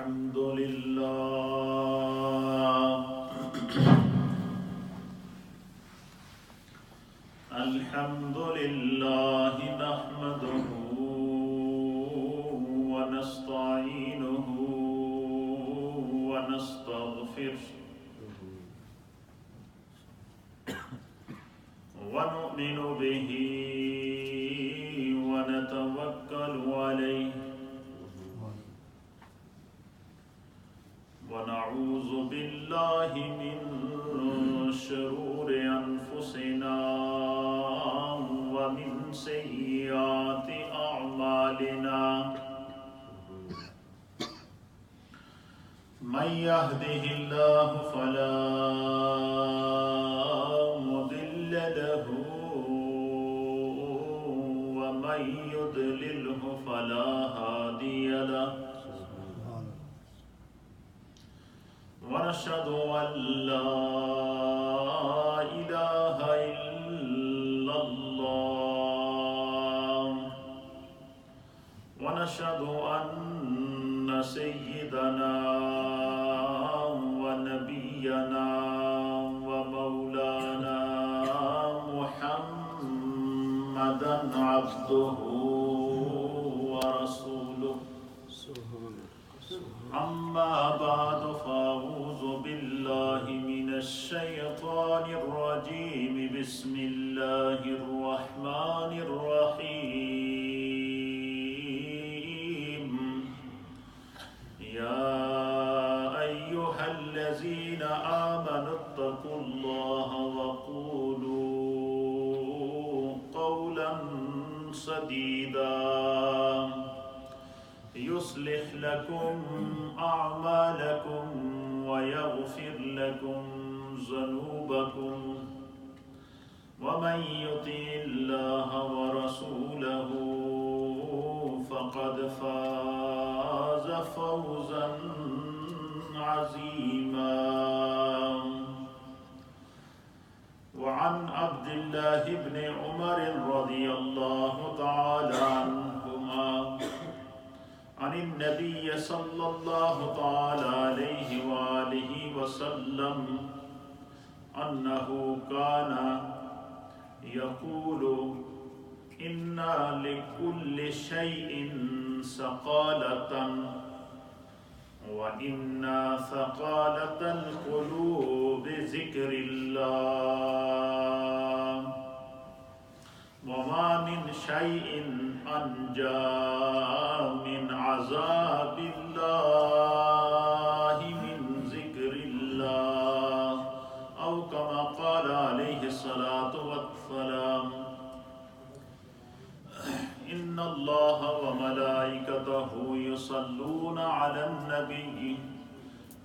الحمد لله نحمده ونستعينه ونستغفره ونؤمن به ونتوكل عليه ونعوذ بالله من شرور أنفسنا ومن سيئات أعمالنا من يهده الله فلا مضل له ومن يضلله فلا هادي له ونشهد أن لا إله إلا الله ونشهد أن سيدنا ونبينا ومولانا محمدا عبده ورسوله أما بعد فأعوذ بالله من الشيطان الرجيم بسم الله الرحمن الرحيم يا أيها الذين آمنوا اتقوا الله وقولوا قولا سديدا يصلح لكم أعمالكم ويغفر لكم ذنوبكم ومن يطع الله ورسوله فقد فاز فوزا عظيما وعن عبد الله بن عمر رضي الله تعالى عنهما عن النبي صلى الله تعالى عليه وآله وسلم أنه كان يقول إن لكل شيء سقالة وإن ثقالة القلوب ذكر الله وما من شيء أنجى من عذاب الله من ذكر الله أو كما قال عليه الصلاة والسلام إن الله وملائكته يصلون على النبي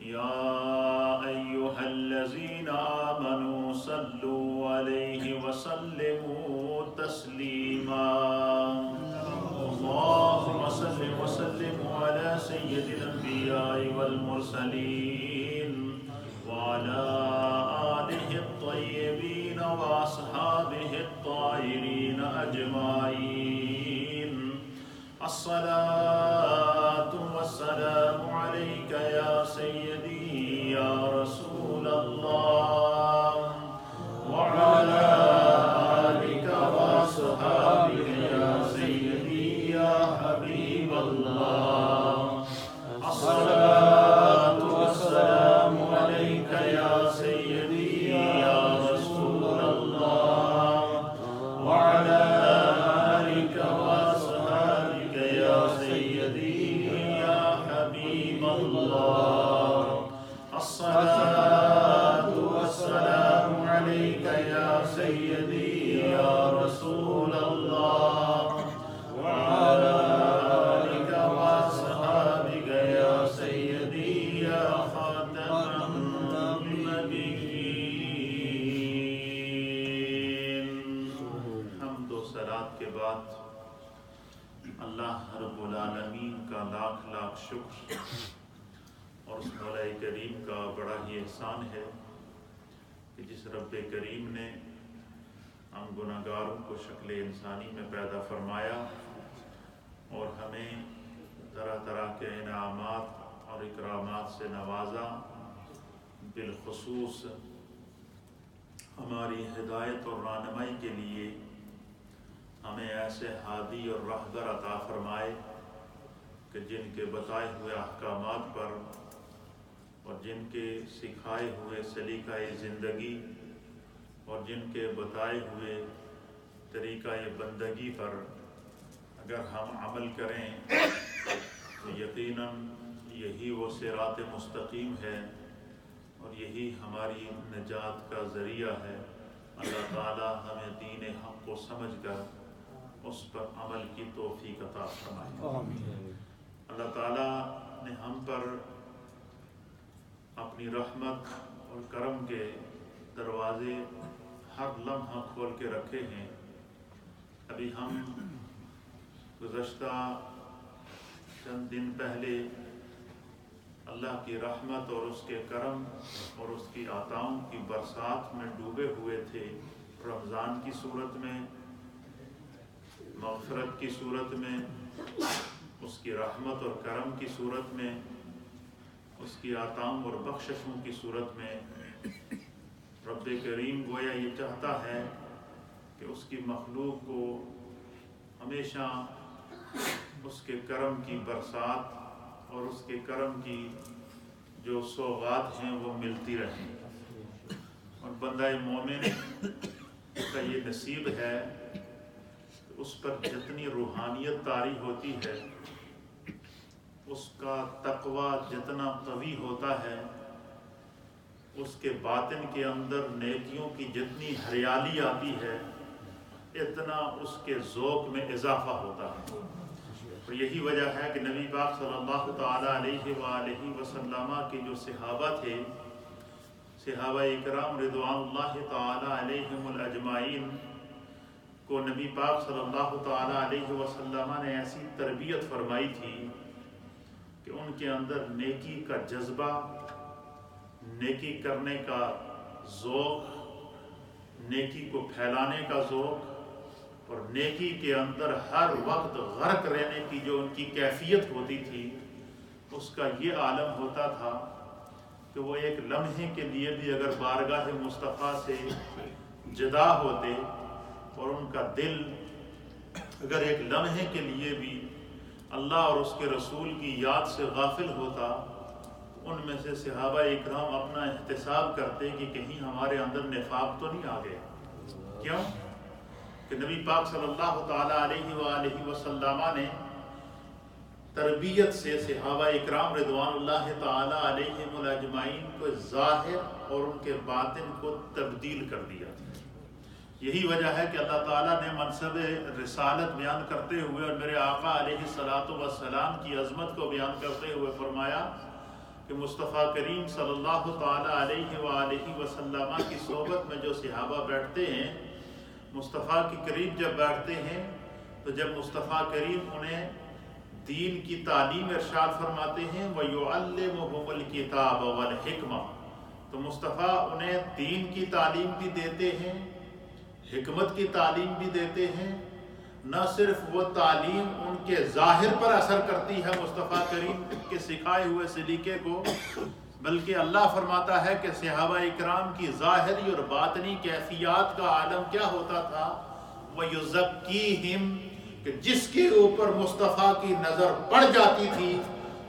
يا أيها الذين آمنوا صلوا عليه وسلموا تسليما اللهم صل وسلم على سيد الأنبياء والمرسلين وعلى آله الطيبين وأصحابه الطاهرين أجمعين الصلاة والسلام عليك يا سيدي يا رسول الله وعلى آلك وأصحابك يا سيدي يا حبيب الله الصلاة والسلام عليك يا سيدي يا رسول الله وعلى آلك وأصحابك يا سيدي يا حبيب الله الصلاة والسلام عليك يا سيدي يا رسول الله وعلى آلك وأصحابك يا سيدي يا خاتم النبيين حمد و صلات کے بعد اللہ رب العالمین کا لاکھ لاکھ شکر اور اس مولا کریم کا بڑا ہی احسان ہے کہ جس رب کریم نے ہم گناہگاروں کو شکل انسانی میں پیدا فرمایا اور ہمیں طرح طرح کے انعامات اور اکرامات سے نوازا، بالخصوص ہماری ہدایت اور رہنمائی کے لیے ہمیں ایسے ہادی اور رہبر عطا فرمائے کہ جن کے بتائے ہوئے احکامات پر اور جن کے سکھائے ہوئے سلیقہ زندگی اور جن کے بتائے ہوئے طریقہ بندگی پر اگر ہم عمل کریں تو یقیناً یہی وہ صراط مستقیم ہے اور یہی ہماری نجات کا ذریعہ ہے۔ اللہ تعالی ہمیں دین حق کو سمجھ کر اس پر عمل کی توفیق عطا فرمائے۔ اللہ تعالی نے ہم پر اپنی رحمت اور کرم کے دروازے ہر لمحہ کھول کے رکھے ہیں۔ ابھی ہم گزشتہ چند دن پہلے اللہ کی رحمت اور اس کے کرم اور اس کی عطاؤں کی برسات میں ڈوبے ہوئے تھے، رمضان کی صورت میں، مغفرت کی صورت میں، اس کی رحمت اور کرم کی صورت میں، اس کی عطاؤں اور بخششوں کی صورت میں۔ رب کریم گویا یہ چاہتا ہے کہ اس کی مخلوق کو ہمیشہ اس کے کرم کی برسات اور اس کے کرم کی جو سوغات ہیں وہ ملتی رہیں، اور بندہ مومن کا یہ نصیب ہے کہ اس پر جتنی روحانیت طاری ہوتی ہے، اس کا تقوی جتنا قوی ہوتا ہے، اس کے باطن کے اندر نیکیوں کی جتنی ہریالی آتی ہے، اتنا اس کے ذوق میں اضافہ ہوتا ہے۔ اور یہی وجہ ہے کہ نبی پاک صلی اللہ تعالیٰ علیہ وآلہ وسلم کے جو صحابہ تھے، صحابہ اکرام رضوان اللہ تعالیٰ علیہم الاجمعین کو نبی پاک صلی اللہ تعالیٰ علیہ وسلم نے ایسی تربیت فرمائی تھی کہ ان کے اندر نیکی کا جذبہ، نیکی کرنے کا ذوق، نیکی کو پھیلانے کا ذوق اور نیکی کے اندر ہر وقت غرق رہنے کی جو ان کی کیفیت ہوتی تھی، اس کا یہ عالم ہوتا تھا کہ وہ ایک لمحے کے لیے بھی اگر بارگاہ مصطفیٰ سے جدا ہوتے اور ان کا دل اگر ایک لمحے کے لیے بھی اللہ اور اس کے رسول کی یاد سے غافل ہوتا، ان میں سے صحابہ اکرام اپنا احتساب کرتے کہ کہیں ہمارے اندر نفاق تو نہیں آ گیا۔ کیوں کہ نبی پاک صلی اللہ تعالیٰ علیہ وآلہ وسلم نے تربیت سے صحابہ اکرام رضوان اللہ تعالیٰ علیہم الاجمعین کو ظاہر اور ان کے باطن کو تبدیل کر دیا۔ یہی وجہ ہے کہ اللہ تعالیٰ نے منصب رسالت بیان کرتے ہوئے اور میرے آقا علیہ الصلوۃ والسلام کی عظمت کو بیان کرتے ہوئے فرمایا کہ مصطفیٰ کریم صلی اللہ تعالیٰ علیہ وآلہ وسلم کی صحبت میں جو صحابہ بیٹھتے ہیں، مصطفیٰ کے قریب جب بیٹھتے ہیں تو جب مصطفیٰ کریم انہیں دین کی تعلیم ارشاد فرماتے ہیں وَيُعَلِّمُهُمُ الْكِتَابَ وَالْحِكْمَةَ، تو مصطفیٰ انہیں دین کی تعلیم بھی دیتے ہیں، حکمت کی تعلیم بھی دیتے ہیں۔ نہ صرف وہ تعلیم ان کے ظاہر پر اثر کرتی ہے مصطفیٰ کریم کے سکھائے ہوئے سلیقے کو، بلکہ اللہ فرماتا ہے کہ صحابہ اکرام کی ظاہری اور باطنی کیفیات کا عالم کیا ہوتا تھا، وَيُزَكِّيهِمْ، کہ جس کے اوپر مصطفیٰ کی نظر پڑ جاتی تھی،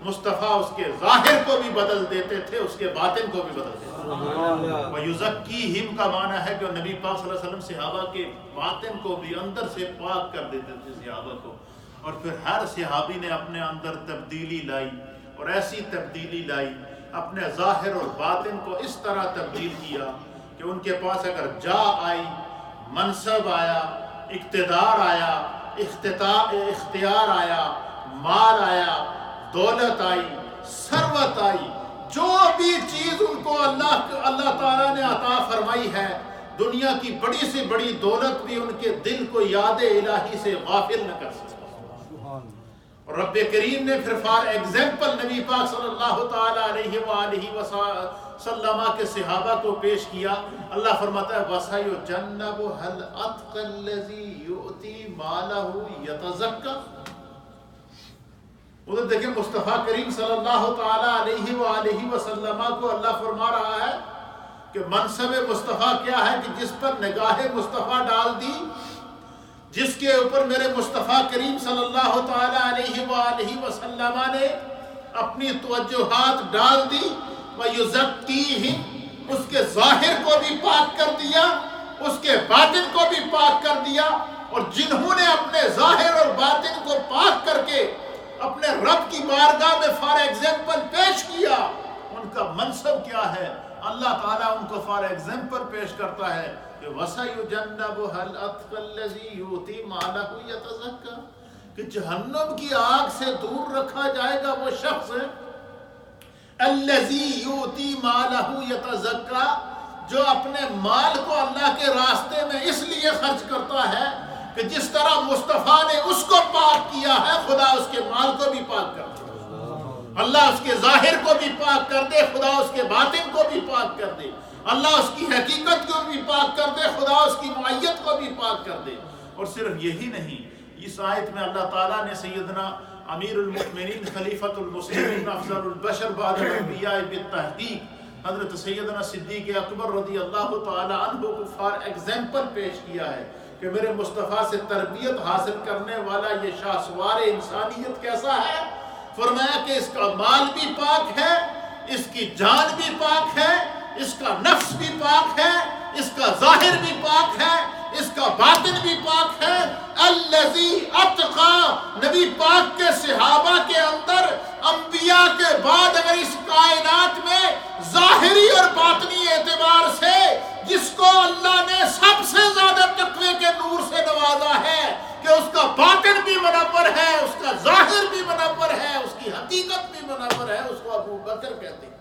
مصطفیٰ اس کے ظاہر کو بھی بدل دیتے تھے، اس کے باطن کو بھی بدل دیتے تھے۔ وَيُزَكِّيهِمْ کا معنی ہے کہ نبی پاک صلی اللہ علیہ وسلم صحابہ کے باطن کو بھی اندر سے پاک کر دیتے تھے صحابہ کو، اور پھر ہر صحابی نے اپنے اندر تبدیلی لائی، اور ایسی تبدیلی لائی، اپنے ظاہر اور باطن کو اس طرح تبدیل کیا کہ ان کے پاس اگر جا آئی، منصب آیا، اقتدار آیا، اختیار آیا، مال آیا، دولت آئی، ثروت آئی، جو بھی چیز ان کو اللہ تعالیٰ نے عطا فرمائی ہے، دنیا کی بڑی سے بڑی دولت بھی ان کے دل کو یاد الہی سے غافل نہ کر سکتی۔ اور رب کریم نے پھر فار ایگزامپل نبی پاک صلی اللہ تعالیٰ علیہ وآلہ وسلم کے صحابہ کو پیش کیا۔ اللہ فرماتا ہے وَسَيُجَنَّبُهَا الْأَتْقَى الَّذِي يُؤْتِي مَالَهُ يَتَزَكَّىٰ، ادھر دیکھیں مصطفیٰ کریم صلی اللہ تعالیٰ علیہ وآلہ وسلم کو اللہ فرما رہا ہے کہ منصب مصطفیٰ کیا ہے کہ جس پر نگاہ مصطفیٰ ڈال دی، جس کے اوپر میرے مصطفیٰ کریم صلی اللہ تعالیٰ علیہ وآلہ وسلم نے اپنی توجہات ڈال دی، وَيُزَكِّيهِمْ، اس کے ظاہر کو بھی پاک کر دیا، اس کے باطن کو بھی پاک کر دیا، اور جنہوں نے اپنے ظاہر اور باطن کو پاک کر کے اپنے رب کی بارگاہ میں فار ایگزامپل پیش کیا، ان کا منصب کیا ہے؟ اللہ تعالیٰ ان کو فار ایگزامپل پیش کرتا ہے کہ وَسَيُجَنَّبُهَا الْأَتْقَى الَّذِي يُؤْتِي مَالَهُ يَتَزَكَّىٰ، کہ جہنم کی آگ سے دور رکھا جائے گا وہ شخص الَّذِي يُؤْتِي مَالَهُ يَتَزَكَّىٰ، جو اپنے مال کو اللہ کے راستے میں اس لیے خرچ کرتا ہے کہ جس طرح مصطفیٰ نے اس کو پاک کیا ہے، خدا اس کے مال کو بھی پاک کر دے، اللہ اس کے ظاہر کو بھی پاک کر دے، خدا اس کے باطن کو بھی پاک کر دے، اللہ اس کی حقیقت کو بھی پاک کر دے، خدا اس کی معیت کو بھی پاک کر دے۔ اور صرف یہی نہیں، اس آیت میں اللہ تعالیٰ نے سیدنا امیر المؤمنین خلیفۃ المسلمین افضل البشر بعد الانبیاء بالتحقیق حضرت سیدنا صدیق اکبر رضی اللہ تعالیٰ عنہ کو فار ایگزامپل پیش کیا ہے کہ میرے مصطفیٰ سے تربیت حاصل کرنے والا یہ شاہسوار انسانیت کیسا ہے۔ فرمایا کہ اس کا مال بھی پاک ہے، اس کی جان بھی پاک ہے، اس کا نفس بھی پاک ہے، اس کا ظاہر بھی پاک ہے، اس کا باطن بھی پاک ہے۔ الذی اتقى، نبی پاک کے صحابہ کے اندر انبیاء کے بعد اگر اس کائنات میں ظاہری اور باطنی اعتبار سے جس کو اللہ نے سب سے زیادہ تقوی کے نور سے نوازا ہے کہ اس کا باطن بھی منور ہے، اس کا ظاہر بھی منور ہے، اس کی حقیقت بھی منور ہے، اس کو ابو بکر کہتے ہیں۔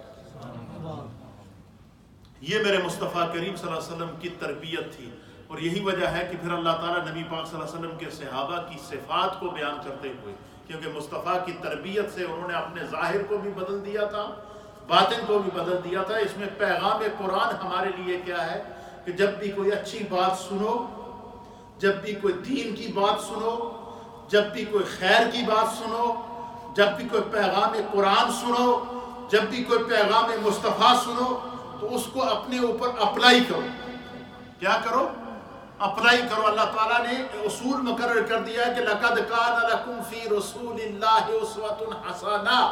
یہ میرے مصطفیٰ کریم صلی اللہ علیہ وسلم کی تربیت تھی، اور یہی وجہ ہے کہ پھر اللہ تعالیٰ نبی پاک صلی اللہ علیہ وسلم کے صحابہ کی صفات کو بیان کرتے ہوئے، کیونکہ مصطفیٰ کی تربیت سے انہوں نے اپنے ظاہر کو بھی بدل دیا تھا، باطن کو بھی بدل دیا تھا۔ اس میں پیغام قرآن ہمارے لیے کیا ہے کہ جب بھی کوئی اچھی بات سنو، جب بھی کوئی دین کی بات سنو، جب بھی کوئی خیر کی بات سنو، جب بھی کوئی پیغام قرآن سنو، جب بھی کوئی پیغام مصطفیٰ سنو، تو اس کو اپنے اوپر اپلائی کرو۔ کیا کرو؟ اپلائی کرو۔ اللہ تعالیٰ نے اصول مقرر کر دیا ہے کہ لَقَدْ كَانَ لَكُمْ فِي رَسُولِ اللَّهِ أُسْوَةٌ حَسَنَةٌ،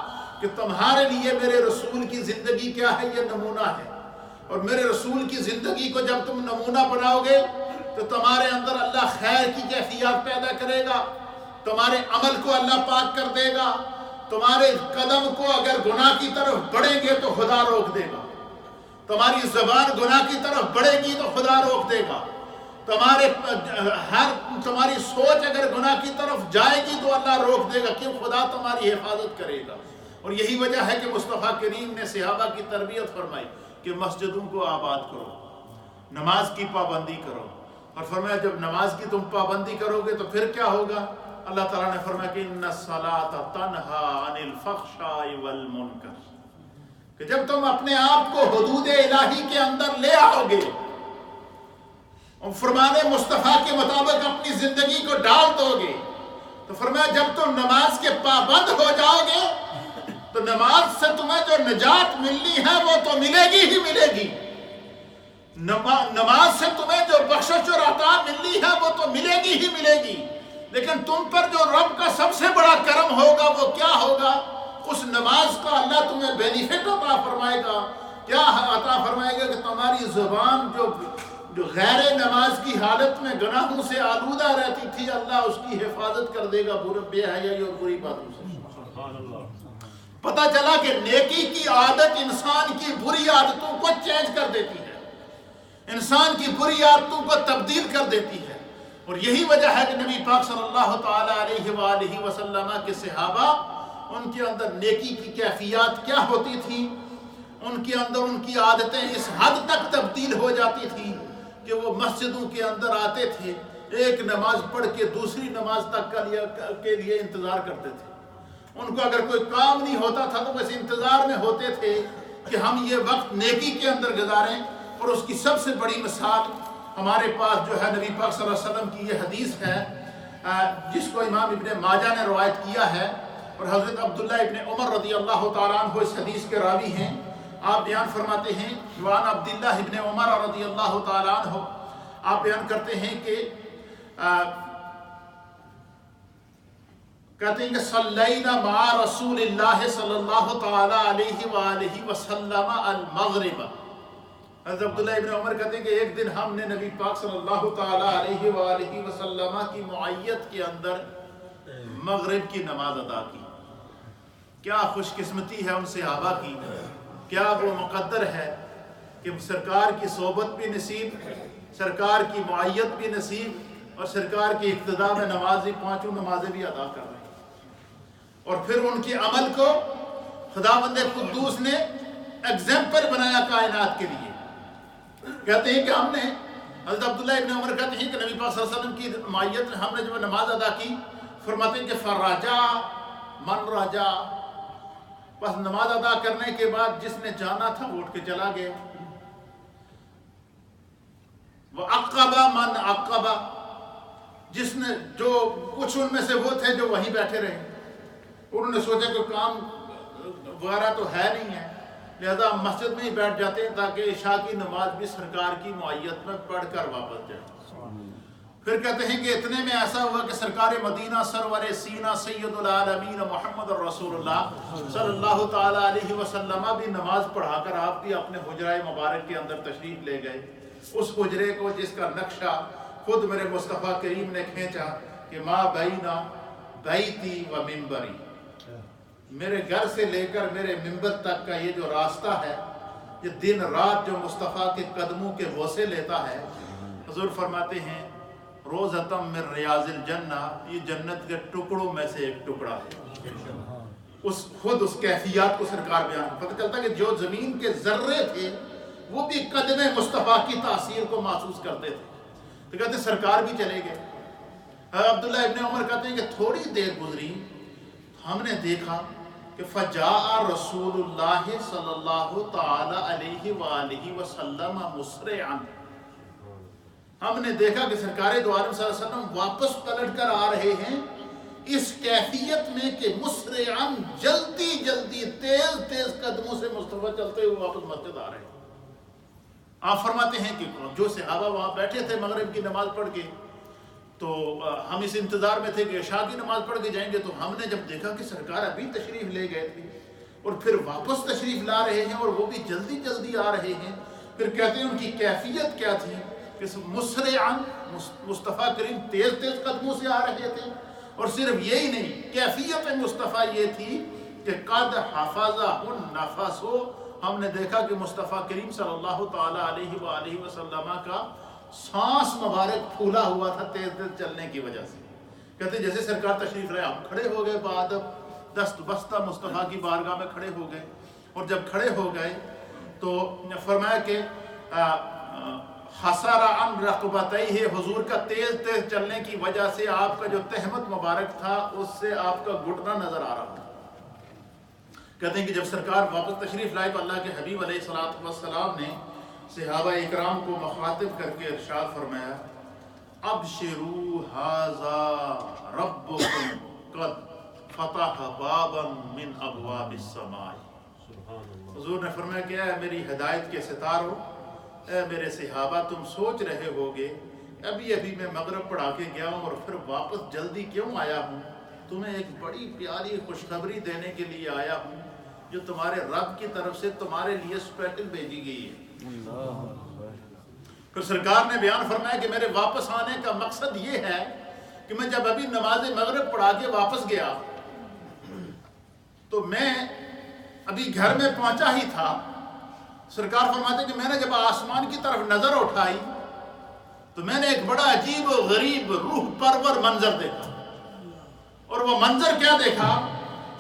کہ تمہارے لیے میرے رسول کی زندگی کیا ہے؟ یہ نمونہ ہے۔ اور میرے رسول کی زندگی کو جب تم نمونہ بناؤ گے تو تمہارے اندر اللہ خیر کی کیفیات پیدا کرے گا، تمہارے عمل کو اللہ پاک کر دے گا، تمہارے قدم کو اگر گناہ کی طرف بڑھیں گے تو خدا روک دے گا، تمہاری زبان گناہ کی طرف بڑھے گی تو خدا روک دے گا، تمہاری سوچ اگر گناہ کی طرف جائے گی تو اللہ روک دے گا، کیوں؟ خدا تمہاری حفاظت کرے گا۔ اور یہی وجہ ہے کہ مصطفیٰ کریم نے صحابہ کی تربیت فرمائی کہ مسجدوں کو آباد کرو، نماز کی پابندی کرو، اور فرمایا جب نماز کی تم پابندی کرو گے تو پھر کیا ہوگا؟ اللہ تعالیٰ نے فرمایا کہ ان الصلاۃ تنہی عن الفحشاء والمنکر، کہ جب تم اپنے آپ کو حدود الہی کے اندر لے آؤ گے اور فرمان مصطفیٰ کے مطابق اپنی زندگی کو ڈال دو گے، تو فرمایا جب تم نماز کے پابند ہو جاؤ گے تو نماز سے تمہیں جو نجات ملنی ہے وہ تو ملے گی ہی ملے گی، نماز سے تمہیں جو بخشش اور عطا ملنی ہے وہ تو ملے گی ہی ملے گی، لیکن تم پر جو رب کا سب سے بڑا کرم ہوگا وہ کیا ہوگا؟ اس نماز کا اللہ تمہیں بینیفٹ عطا فرمائے گا۔ کیا عطا فرمائے گا؟ کہ تمہاری زبان جو غیر نماز کی حالت میں گناہوں سے آلودہ رہتی تھی، اللہ اس کی حفاظت کر دے گا بے حیائی اور بری باتوں سے۔ پتہ چلا کہ نیکی کی عادت انسان کی بری عادتوں کو چینج کر دیتی ہے، انسان کی بری عادتوں کو تبدیل کر دیتی ہے۔ اور یہی وجہ ہے کہ نبی پاک صلی اللہ تعالی علیہ وآلہ وسلم کے صحابہ، ان کے اندر نیکی کی کیفیات کیا ہوتی تھی، ان کے اندر ان کی عادتیں اس حد تک تبدیل ہو جاتی تھی کہ وہ مسجدوں کے اندر آتے تھے، ایک نماز پڑھ کے دوسری نماز تک کے لیے انتظار کرتے تھے۔ ان کو اگر کوئی کام نہیں ہوتا تھا تو بس انتظار میں ہوتے تھے کہ ہم یہ وقت نیکی کے اندر گزاریں۔ اور اس کی سب سے بڑی مثال ہمارے پاس جو ہے نبی پاک صلی اللہ علیہ وسلم کی یہ حدیث ہے جس کو امام ابن ماجہ نے روایت کیا ہے۔ اور حضرت عبداللہ ابن عمر رضی اللہ تعالیٰ عنہ اس حدیث کے راوی ہیں. آپ بیان فرماتے ہیں وعن عبداللہ ابن عمر رضی اللہ تعالیٰ عنہ، آپ بیان کرتے ہیں کہ کہتے ہیں کہ صلینا مع رسول اللہ صلی اللہ تعالیٰ علیہ وآلہ وسلم المغرب. حضرت عبداللہ ابن عمر کہتے ہیں کہ ایک دن ہم نے نبی پاک صلی اللہ تعالیٰ علیہ وآلہ وسلم کی معیت کے اندر مغرب کی نماز ادا کی. کیا خوش قسمتی ہے ان صحابہ کی، کیا وہ مقدر ہے کہ سرکار کی صحبت بھی نصیب، سرکار کی معیت بھی نصیب، اور سرکار کی اقتداء میں نمازی پانچوں نمازیں بھی ادا کر رہے ہیں. اور پھر ان کے عمل کو خداوند قدوس نے ایگزامپل بنایا کائنات کے لیے. کہتے ہیں کہ ہم نے، حضرت عبداللہ ابن عمر کہتے ہیں کہ نبی پاک صلی اللہ علیہ وسلم کی معیت میں ہم نے جب نماز ادا کی، فرماتے ہیں کہ فرجا من رجا، بس نماز ادا کرنے کے بعد جس نے جانا تھا وہ اٹھ کے چلا گیا. وعقبا من عقبا، جس نے، جو کچھ ان میں سے وہ تھے جو وہیں بیٹھے رہے، انہوں نے سوچا کہ کام وغیرہ تو ہے نہیں ہے، لہذا ہم مسجد میں ہی بیٹھ جاتے ہیں تاکہ عشاء کی نماز بھی سرکار کی معیت میں پڑھ کر واپس جائے. پھر کہتے ہیں کہ اتنے میں ایسا ہوا کہ سرکار مدینہ سرور سینہ سید العالمین محمد رسول اللہ صلی اللہ تعالیٰ علیہ وسلم بھی نماز پڑھا کر آپ بھی اپنے حجرہ مبارک کے اندر تشریف لے گئے. اس حجرے کو جس کا نقشہ خود میرے مصطفیٰ کریم نے کھینچا کہ ما بینا بیتی و منبری، میرے گھر سے لے کر میرے منبر تک کا یہ جو راستہ ہے، یہ دن رات جو مصطفیٰ کے قدموں کے بوسے لیتا ہے. حضور فرماتے ہیں روزتم من ریاض الجنہ، یہ جنت کے ٹکڑوں میں سے ایک ٹکڑا ہے. خود اس کیفیات کو سرکار بیان، پتہ چلتا کہ جو زمین کے ذرے تھے وہ بھی قدم مصطفیٰ کی تاثیر کو محسوس کرتے تھے. تو کہتے ہیں سرکار بھی چلے گئے. عبداللہ ابن عمر کہتے ہیں کہ تھوڑی دیر گزری، ہم نے دیکھا کہ فجاء رسول اللہ صلی اللہ تعالی علیہ وآلہ وسلم مسرعا، ہم نے دیکھا کہ سرکار دو عالم صلی اللہ علیہ وسلم واپس پلٹ کر آ رہے ہیں اس کیفیت میں کہ مسرعا، جلدی جلدی تیز تیز قدموں سے مصطفیٰ چلتے ہوئے واپس مسجد آ رہے ہیں. آپ فرماتے ہیں کہ جو صحابہ وہاں بیٹھے تھے مغرب کی نماز پڑھ کے، تو ہم اس انتظار میں تھے کہ عشاء کی نماز پڑھ کے جائیں گے. تو ہم نے جب دیکھا کہ سرکار ابھی تشریف لے گئے تھے اور پھر واپس تشریف لا رہے ہیں اور وہ بھی جلدی جلدی آ رہے ہیں، پھر کہتے ہیں ان کی کیفیت کیا تھی کہ مسرعاً، مصطفیٰ کریم تیز تیز قدموں سے آ رہے تھے. اور صرف یہی نہیں، کیفیت مصطفیٰ یہ تھی کہ قد حفظہ النفس، ہم نے دیکھا کہ مصطفیٰ کریم صلی اللہ تعالیٰ علیہ وآلہ وسلم کا سانس مبارک پھولا ہوا تھا تیز تیز چلنے کی وجہ سے. کہتے ہیں جیسے سرکار تشریف لائے ہم کھڑے ہو گئے، بعد دست بستہ مصطفیٰ کی بارگاہ میں کھڑے ہو گئے. اور جب کھڑے ہو گئے تو فرمایا کہ حسر عن رقبتیہ، حضور کا تیز تیز چلنے کی وجہ سے آپ کا جو تہمت مبارک تھا اس سے آپ کا گھٹنا نظر آ رہا تھا. کہتے ہیں کہ جب سرکار واپس تشریف لائے تو اللہ کے حبیب علیہ السلام نے صحابہ اکرام کو مخاطب کر کے ارشاد فرمایا ابشروا ھذا ربکم قد فتح بابا من ابواب السماء. حضور نے فرمایا کہ اے میری ہدایت کے ستاروں، اے میرے صحابہ، تم سوچ رہے ہوگے ابھی ابھی میں مغرب پڑھا کے گیا ہوں اور پھر واپس جلدی کیوں آیا ہوں. تمہیں ایک بڑی پیاری خوشخبری دینے کے لیے آیا ہوں جو تمہارے رب کی طرف سے تمہارے لیے اسپیشل بھیجی گئی ہے. پھر سرکار نے بیان فرمایا کہ میرے واپس آنے کا مقصد یہ ہے کہ میں جب ابھی نماز مغرب پڑھا کے واپس گیا تو میں ابھی گھر میں پہنچا ہی تھا. سرکار فرماتے کہ میں نے جب آسمان کی طرف نظر اٹھائی تو میں نے ایک بڑا عجیب و غریب روح پرور منظر دیکھا. اور وہ منظر کیا دیکھا؟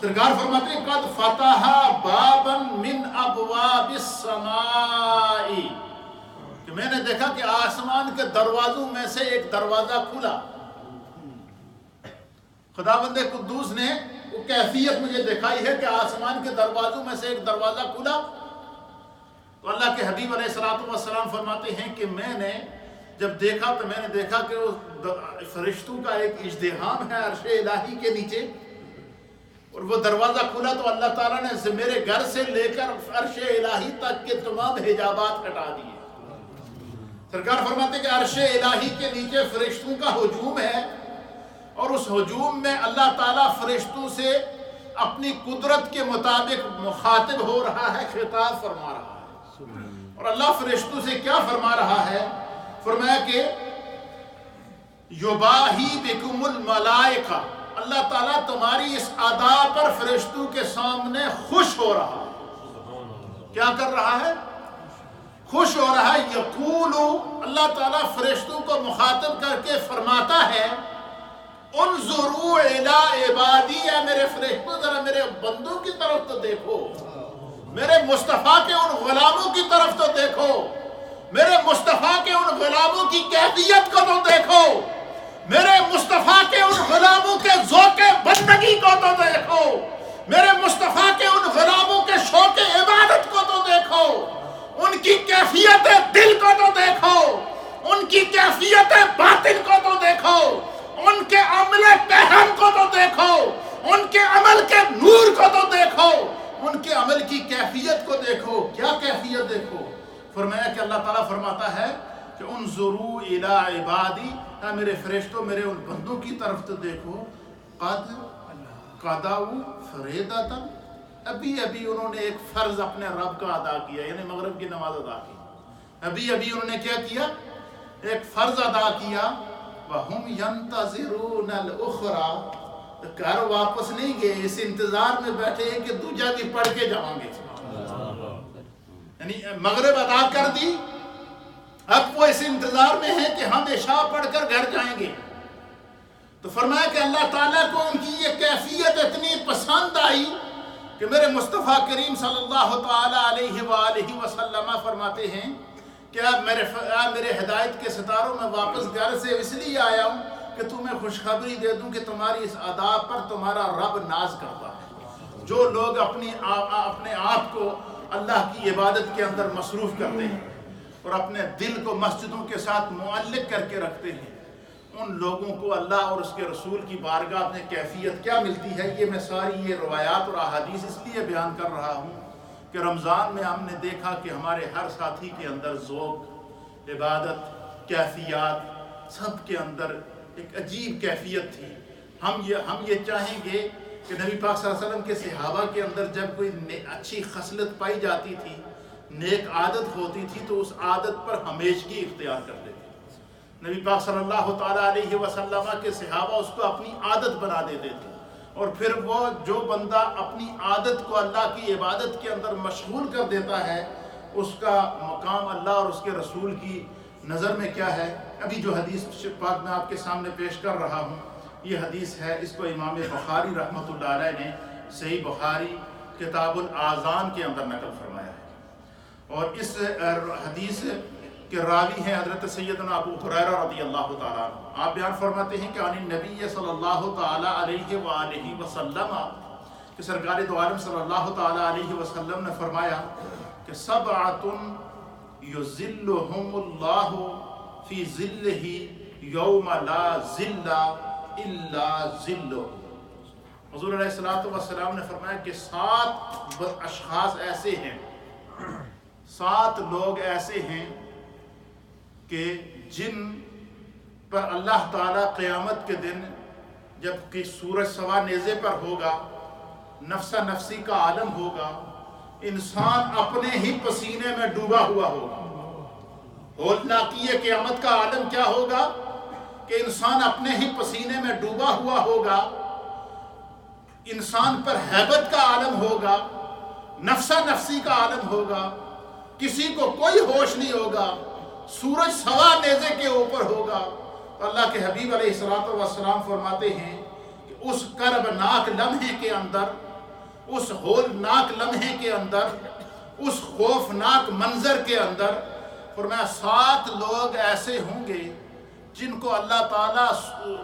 سرکار فرماتے ہیں قد فتح بابا من ابواب السماء، کہ میں نے دیکھا کہ آسمان کے دروازوں میں سے ایک دروازہ کھلا. خداوند قدوس نے وہ کیفیت مجھے دکھائی ہے کہ آسمان کے دروازوں میں سے ایک دروازہ کھلا. تو اللہ کے حبیب علیہ السلام فرماتے ہیں کہ میں نے جب دیکھا تو میں نے دیکھا کہ فرشتوں کا ایک ازدحام ہے عرش الہی کے نیچے. اور وہ دروازہ کھلا تو اللہ تعالیٰ نے میرے گھر سے لے کر عرش الہی تک کے تمام حجابات ہٹا دیے۔ سرکار فرماتے کہ عرش الہی کے نیچے فرشتوں کا ہجوم ہے، اور اس ہجوم میں اللہ تعالیٰ فرشتوں سے اپنی قدرت کے مطابق مخاطب ہو رہا ہے، خطاب فرما رہا ہے۔ اور اللہ فرشتوں سے کیا فرما رہا ہے؟ فرمایا کہ یباہی بکم الملائکہ، اللہ تعالیٰ تمہاری اس ادا پر فرشتوں کے سامنے خوش ہو رہا ہے۔ کیا کر رہا ہے؟ خوش ہو رہا ہے۔ یقول، اللہ تعالیٰ فرشتوں کو مخاطب کر کے فرماتا ہے انظروا الی عبادی، یا میرے فرشتوں ذرا میرے بندوں کی طرف تو دیکھو، میرے مصطفیٰ کے ان غلاموں کی طرف تو دیکھو، میرے مصطفیٰ کے ان غلاموں کی کیفیت کو تو دیکھو، میرے مصطفیٰ کے ان غلاموں کے ذوق بندگی کو تو دیکھو، میرے مصطفیٰ کے ان غلاموں کے شوق عبادت کو تو دیکھو، ان کی کیفیت دل کو تو دیکھو، ان کی کیفیت باطن کو تو دیکھو، ان کے عمل پہن کو تو دیکھو، ان کے عمل کے نور کو تو دیکھو، ان کے عمل کی کیفیت کو دیکھو۔ کیا کیفیت دیکھو؟ فرمایا کہ اللہ تعالیٰ فرماتا ہے کہ انظروا الی عبادی، میرے فرشتوں میرے ان بندوں کی طرف تو دیکھو، قد قضوا فریضۃ، ابھی انہوں نے ایک فرض اپنے رب کا ادا کیا، یعنی مغرب کی نماز ادا کی۔ ابھی انہوں نے کیا کیا؟ ایک فرض ادا کیا۔ وَهُمْ يَنْتَظِرُونَ الْأُخْرَى، گھر واپس نہیں گئے، اس انتظار میں بیٹھے ہیں کہ دوجہ بھی پڑھ کے جاؤں گے۔ یعنی مغرب ادا کر دی، اب وہ اس انتظار میں ہیں کہ ہم عشاء پڑھ کر گھر جائیں گے۔ تو فرمایا کہ اللہ تعالیٰ کو ان کی یہ کیفیت اتنی پسند آئی کہ میرے مصطفیٰ کریم صلی اللہ تعالیٰ علیہ وآلہ وسلم فرماتے ہیں کہ میرے ہدایت کے ستاروں میں واپس گھر سے اس لیے آیا ہوں کہ تمہیں خوشخبری دے دوں کہ تمہاری اس ادا پر تمہارا رب ناز کرتا ہے۔ جو لوگ اپنے آپ کو اللہ کی عبادت کے اندر مصروف کرتے ہیں اور اپنے دل کو مسجدوں کے ساتھ معلق کر کے رکھتے ہیں، ان لوگوں کو اللہ اور اس کے رسول کی بارگاہ میں کیفیت کیا ملتی ہے، یہ میں ساری یہ روایات اور احادیث اس لیے بیان کر رہا ہوں کہ رمضان میں ہم نے دیکھا کہ ہمارے ہر ساتھی کے اندر ذوق، عبادت، کیفیات، سب کے اندر ایک عجیب کیفیت تھی۔ ہم یہ چاہیں گے کہ نبی پاک صلی اللہ علیہ وسلم کے صحابہ کے اندر جب کوئی اچھی خصلت پائی جاتی تھی، نیک عادت ہوتی تھی، تو اس عادت پر ہمیشگی اختیار کر لیتے تھے۔ نبی پاک صلی اللہ تعالیٰ علیہ وسلم کے صحابہ اس کو اپنی عادت بنا دیتے تھے، اور پھر وہ جو بندہ اپنی عادت کو اللہ کی عبادت کے اندر مشغول کر دیتا ہے، اس کا مقام اللہ اور اس کے رسول کی نظر میں کیا ہے۔ ابھی جو حدیث پاک میں آپ کے سامنے پیش کر رہا ہوں، یہ حدیث ہے، اس کو امام بخاری رحمۃ اللہ علیہ نے صحیح بخاری کتاب الاذان کے اندر نقل فرمایا ہے، اور اس حدیث کے راوی ہیں حضرت سیدنا ابو ہریرہ رضی اللہ تعالیٰ عنہ۔ آپ بیان فرماتے ہیں کہ عن النبی صلی اللہ تعالیٰ علیہ وآلہ وسلم، کہ سرکار دو عالم صلی اللہ تعالیٰ علیہ وسلم نے فرمایا کہ سبعۃ یظلھم اللہ فی ظلہ یوم لا ظل الا ظلہ۔ حضور علیہ السلام نے فرمایا کہ 7 اشخاص ایسے ہیں، 7 لوگ ایسے ہیں کہ جن پر اللہ تعالیٰ قیامت کے دن جب کہ سورج سوا نیزے پر ہوگا، نفسا نفسی کا عالم ہوگا، انسان اپنے ہی پسینے میں ڈوبا ہوا ہوگا۔ ہولناکی قیامت کا عالم کیا ہوگا کہ انسان اپنے ہی پسینے میں ڈوبا ہوا ہوگا، انسان پر ہیبت کا عالم ہوگا، نفسا نفسی کا عالم ہوگا، کسی کو کوئی ہوش نہیں ہوگا، سورج سوا نیزے کے اوپر ہوگا۔ تو اللہ کے حبیب علیہ السلام فرماتے ہیں کہ اس کربناک لمحے کے اندر، اس ہولناک لمحے کے اندر، اس خوفناک منظر کے اندر، فرمایا 7 لوگ ایسے ہوں گے جن کو اللہ تعالیٰ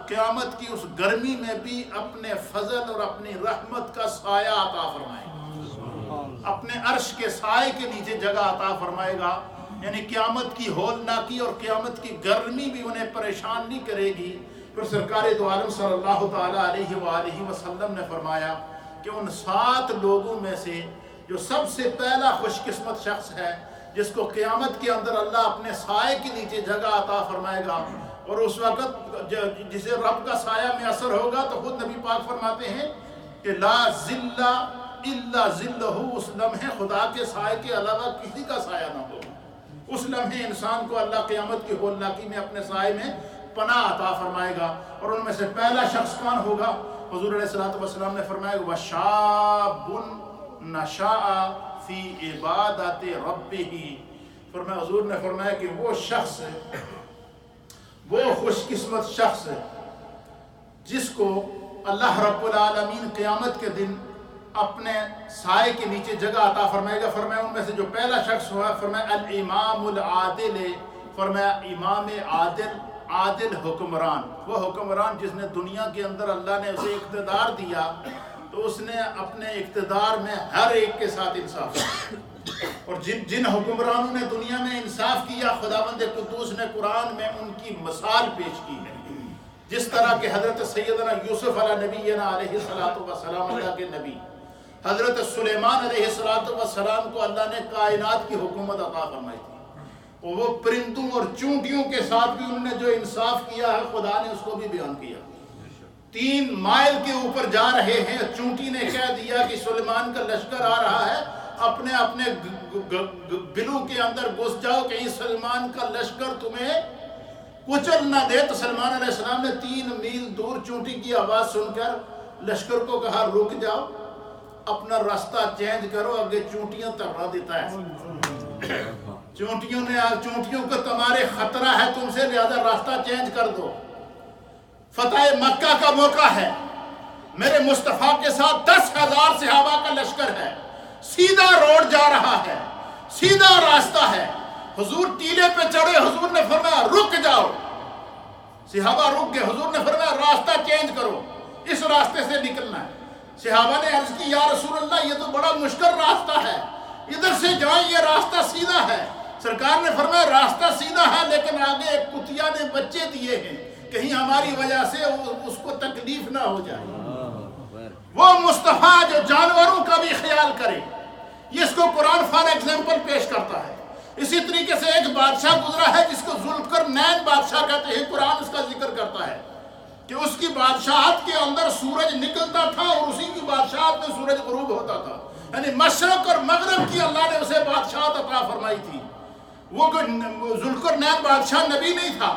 قیامت کی اس گرمی میں بھی اپنے فضل اور اپنی رحمت کا سایہ عطا فرمائے گا، اپنے عرش کے سائے کے نیچے جگہ عطا فرمائے گا۔ یعنی قیامت کی ہولناکی اور قیامت کی گرمی بھی انہیں پریشان نہیں کرے گی۔ پھر سرکار دو عالم صلی اللہ تعالیٰ علیہ وآلہ وسلم نے فرمایا کہ ان 7 لوگوں میں سے جو سب سے پہلا خوش قسمت شخص ہے جس کو قیامت کے اندر اللہ اپنے سائے کے نیچے جگہ عطا فرمائے گا، اور اس وقت جسے رب کا سایہ میں اثر ہوگا، تو خود نبی پاک فرماتے ہیں کہ لا ذل الا ذلہ، اس لمحے خدا کے سائے کے علاوہ کسی کا سایہ نہ ہو۔ اس لمحے انسان کو اللہ قیامت کی ہولناکی میں اپنے سائے میں پناہ عطا فرمائے گا، اور ان میں سے پہلا شخص کون ہوگا؟ حضور علیہ الصلوۃ والسلام نے فرمایا وَشَابٌ نَشَأَ فِي عِبَادَةِ رَبِّهِ، فرمایا حضور نے فرمایا کہ وہ شخص، وہ خوش قسمت شخص جس کو اللہ رب العالمین قیامت کے دن اپنے سائے کے نیچے جگہ عطا فرمائے گا۔ فرمایا ان میں سے جو پہلا شخص ہوا، فرمایا الامام العادل، فرمایا امام عادل حکمران، وہ حکمران جس نے دنیا کے اندر اللہ نے اسے اقتدار دیا تو اس نے اپنے اقتدار میں ہر ایک کے ساتھ انصاف کیا، اور جن حکمرانوں نے دنیا میں انصاف کیا، خداوند قدوس نے قرآن میں ان کی مثال پیش کی ہے، جس طرح کہ حضرت سیدنا یوسف علیہ نبینا علیہ السلام، اللہ کے نبی حضرت سلیمان علیہ السلام کو اللہ نے کائنات کی حکومت عطا فرمائی تھی، اور وہ پرندوں اور چونٹیوں کے ساتھ بھی انہوں نے جو انصاف کیا ہے خدا نے اس کو بھی بیان کیا۔ 3 مائل کے اوپر جا رہے ہیں، چونٹی نے کہہ دیا کہ سلیمان کا لشکر آ رہا ہے، اپنے بلوں کے اندر گھس جاؤ، کہیں سلیمان کا لشکر تمہیں کچل نہ دے۔ تو سلیمان علیہ السلام نے 3 میل دور چونٹی کی آواز سن کر لشکر کو کہا رک جاؤ، اپنا راستہ چینج کرو، آگے چونٹیاں تڑا دیتا ہے، چونٹیوں کو تمہارے خطرہ ہے تم سے، لہذا راستہ چینج کر دو۔ فتح مکہ کا موقع ہے، میرے مصطفیٰ کے ساتھ 10,000 صحابہ کا لشکر ہے، سیدھا روڈ جا رہا ہے، سیدھا راستہ ہے، حضور ٹیلے پہ چڑھے، حضور نے فرمایا رک جاؤ، صحابہ رک گئے، حضور نے فرمایا راستہ چینج کرو، اس راستے سے نکلنا ہے۔ صحابہ نے عرض کی یا رسول اللہ یہ تو بڑا مشکل راستہ ہے، ادھر سے جائیں، یہ راستہ سیدھا ہے۔ سرکار نے فرمایا راستہ سیدھا ہے لیکن آگے ایک کتیا نے بچے دیے ہیں، کہیں ہماری وجہ سے اس کو تکلیف نہ ہو جائے۔ وہ مصطفیٰ جو جانوروں کا بھی خیال کرے، یہ اس کو قرآن فار ایگزامپل پیش کرتا ہے۔ اسی طریقے سے ایک بادشاہ گزرا ہے جس کو ذوالقرنین بادشاہ کہتے ہیں، قرآن اس کا ذکر کرتا ہے کہ اس کی بادشاہت کے اندر سورج نکلتا تھا اور اسی کی بادشاہت میں سورج غروب ہوتا تھا، یعنی مشرق اور مغرب کی اللہ نے اسے بادشاہت عطا فرمائی تھی۔ وہ ذوالقرنین بادشاہ نبی نہیں تھا،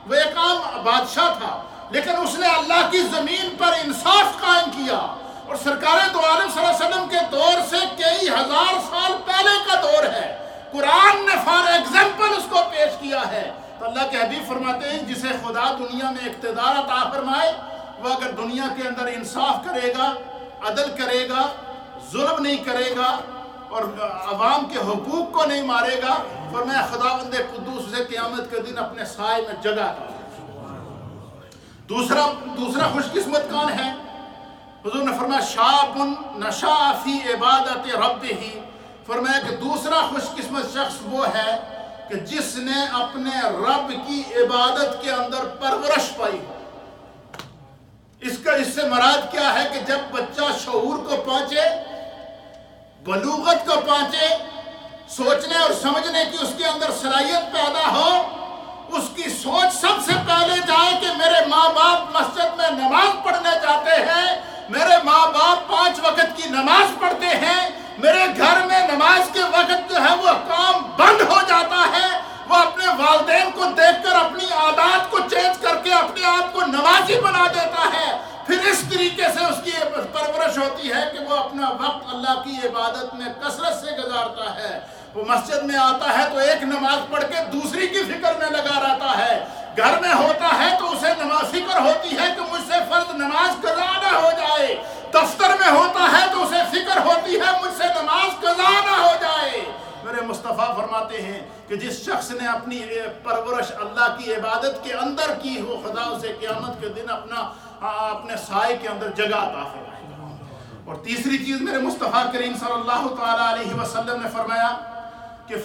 وہ ایک عام بادشاہ تھا، لیکن اس نے اللہ کی زمین پر انصاف قائم کیا، اور سرکار دو عالم صلی اللہ علیہ وسلم کے دور سے کئی ہزار سال پہلے کا دور ہے، قرآن نے فار ایگزامپل اس کو پیش کیا ہے۔ تو اللہ کے حبیب فرماتے ہیں جسے خدا دنیا میں اقتدار عطا فرمائے، وہ اگر دنیا کے اندر انصاف کرے گا، عدل کرے گا، ظلم نہیں کرے گا اور عوام کے حقوق کو نہیں مارے گا، فرمایا خداوند قدوس اسے قیامت کے دن اپنے سائے میں جگہ عطا فرمائے۔ دوسرا خوش قسمت کون ہے؟ حضور نے فرمایا شاب نشأ فی عبادت ربہ، فرمایا کہ دوسرا خوش قسمت شخص وہ ہے کہ جس نے اپنے رب کی عبادت کے اندر پرورش پائی ہو۔ اس سے مراد کیا ہے کہ جب بچہ شعور کو پہنچے، بلوغت کو پہنچے، سوچنے اور سمجھنے کی اس کے اندر صلاحیت پیدا ہو، اس کی سوچ سب سے پہلے جائے کہ میرے ماں باپ مسجد میں نماز پڑھنے جاتے ہیں، میرے ماں باپ 5 وقت کی نماز پڑھتے ہیں، میرے گھر میں نماز کے وقت جو ہے وہ کام بند ہو جاتا ہے، وہ اپنے والدین کو دیکھ کر اپنی عادات کو چینج کر کے اپنے آپ کو نمازی بنا دیتا ہے۔ پھر اس طریقے سے اس کی پرورش ہوتی ہے کہ وہ اپنا وقت اللہ کی عبادت میں کثرت سے گزارتا ہے۔ وہ مسجد میں آتا ہے تو ایک نماز پڑھ کے دوسری کی فکر میں لگا رہتا ہے، گھر میں ہوتا ہے تو اسے فکر ہوتی ہے کہ مجھ سے فرض نماز قضا نہ ہو جائے، دفتر میں ہوتا ہے تو اسے فکر ہوتی ہے مجھ سے نماز قضا نہ ہو جائے۔ میرے مصطفیٰ فرماتے ہیں کہ جس شخص نے اپنی پرورش اللہ کی عبادت کے اندر کی، وہ خدا اسے قیامت کے دن اپنے سائے کے اندر جگہ عطا فرمائے گا۔ اور تیسری چیز میرے مصطفیٰ کریم صلی اللہ تعالی علیہ وسلم نے فرمایا کہ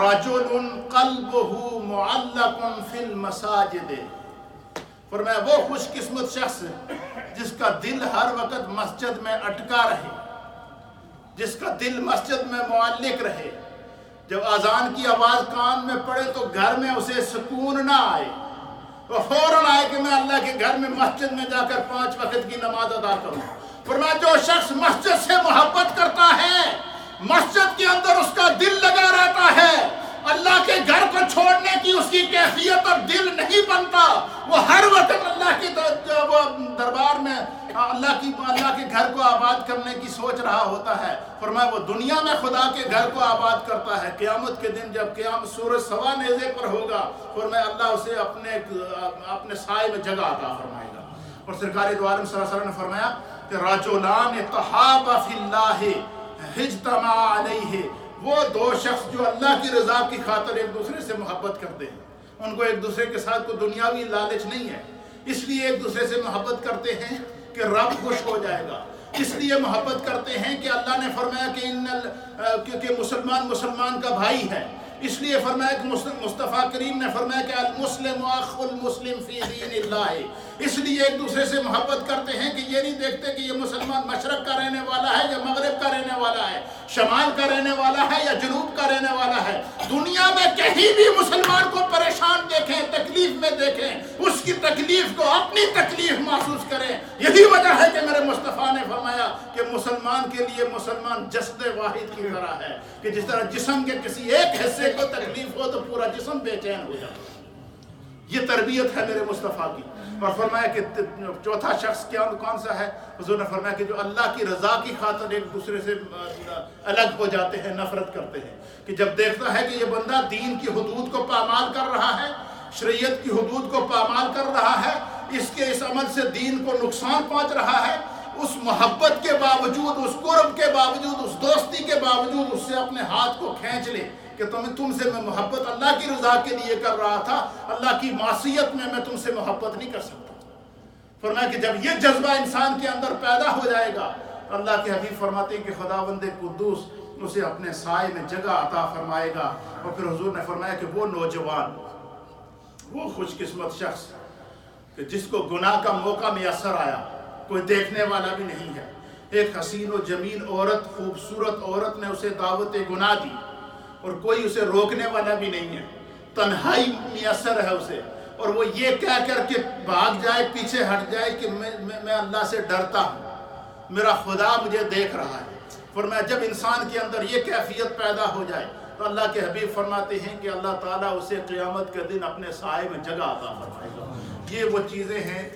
رجل قلبہ معلق فی المساجد، فرمایا وہ خوش قسمت شخص جس کا دل ہر وقت مسجد میں اٹکا رہے، جس کا دل مسجد میں معلق رہے، جب اذان کی آواز کان میں پڑے تو گھر میں اسے سکون نہ آئے، وہ فوراً آئے کہ میں اللہ کے گھر میں مسجد میں جا کر 5 وقت کی نماز ادا کروں۔ فرمایا جو شخص مسجد سے محبت کرتا ہے، مسجد کے اندر اس کا دل لگا رہتا ہے، اللہ کے گھر کو چھوڑنے کی اس کی کیفیت اور دل نہیں بنتا، وہ ہر وقت اللہ کے دربار میں اللہ کے گھر کو آباد کرنے کی سوچ رہا ہوتا ہے۔ فرمایا وہ دنیا میں خدا کے گھر کو آباد کرتا ہے، قیامت کے دن جب قیامت سورج سوا نیزے پر ہوگا، فرمایا اللہ اسے اپنے سائے میں جگہ عطا فرمائے گا۔ اور سرکار دو عالم صلی اللہ علیہ وسلم نے فرمایا کہ رجلان تحابا فی اللہ اجتمع علیہ، وہ 2 شخص جو اللہ کی رضا کی خاطر ایک دوسرے سے محبت کرتے ہیں، ان کو ایک دوسرے کے ساتھ کوئی دنیاوی لالچ نہیں ہے، اس لیے ایک دوسرے سے محبت کرتے ہیں کہ رب خوش ہو جائے گا، اس لیے محبت کرتے ہیں کہ اللہ نے فرمایا کہ مسلمان کا بھائی ہے، اس لیے فرمایا کہ مصطفیٰ کریم نے فرمایا کہ المسلم اخو المسلم فی دین اللہ، اس لیے ایک دوسرے سے محبت کرتے ہیں کہ یہ نہیں دیکھتے کہ یہ مسلمان مشرق کا رہنے والا ہے یا مغرب کا رہنے والا ہے، شمال کا رہنے والا ہے یا جنوب کا رہنے والا ہے، دنیا میں کہیں بھی مسلمان کو پریشان دیکھیں، تکلیف میں دیکھیں، اس کی تکلیف کو اپنی تکلیف محسوس کریں۔ یہی وجہ ہے کہ میرے مصطفیٰ نے فرمایا کہ مسلمان کے لیے مسلمان جسد واحد کی طرح ہے، کہ جس طرح جسم کے کسی ایک حصے کو تکلیف ہو تو پورا جسم بے چین ہو جاتا ہے۔ یہ تربیت ہے میرے مصطفیٰ کی۔ اور فرمایا کہ 4تھا شخص کون سا ہے؟ حضور نے فرمایا کہ جو اللہ کی رضا کی خاطر ایک دوسرے سے الگ ہو جاتے ہیں، نفرت کرتے ہیں، کہ جب دیکھتا ہے کہ یہ بندہ دین کی حدود کو پامال کر رہا ہے، شریعت کی حدود کو پامال کر رہا ہے، اس عمل سے دین کو نقصان پہنچ رہا ہے، اس محبت کے باوجود، اس قرب کے باوجود، اس دوستی کے باوجود اس سے اپنے ہاتھ کو کھینچ لے کہ تم سے میں محبت اللہ کی رضا کے لیے کر رہا تھا، اللہ کی معصیت میں تم سے محبت نہیں کر سکتا۔ فرمایا کہ جب یہ جذبہ انسان کے اندر پیدا ہو جائے گا، اللہ کے حبیب فرماتے ہیں کہ خداوند قدوس اسے اپنے سائے میں جگہ عطا فرمائے گا۔ اور پھر حضور نے فرمایا کہ وہ نوجوان، وہ خوش قسمت شخص کہ جس کو گناہ کا موقع میسر آیا، کوئی دیکھنے والا بھی نہیں ہے، ایک حسین و جمیل عورت، خوبصورت عورت نے اسے دعوت گناہ دی اور کوئی اسے روکنے والا بھی نہیں ہے، تنہائی میسر ہے اسے، اور وہ یہ کہہ کر کے بھاگ جائے، پیچھے ہٹ جائے کہ میں اللہ سے ڈرتا ہوں، میرا خدا مجھے دیکھ رہا ہے۔ فرمایا جب انسان کے اندر یہ کیفیت پیدا ہو جائے تو اللہ کے حبیب فرماتے ہیں کہ اللہ تعالیٰ اسے قیامت کے دن اپنے سائے میں جگہ عطا فرمائے گا۔ یہ وہ چیزیں ہیں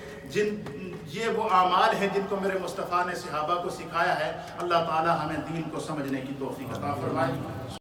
یہ وہ اعمال ہیں جن کو میرے مصطفیٰ نے صحابہ کو سکھایا ہے۔ اللہ تعالیٰ ہمیں دین کو سمجھنے کی توفیق عطا فرمائے۔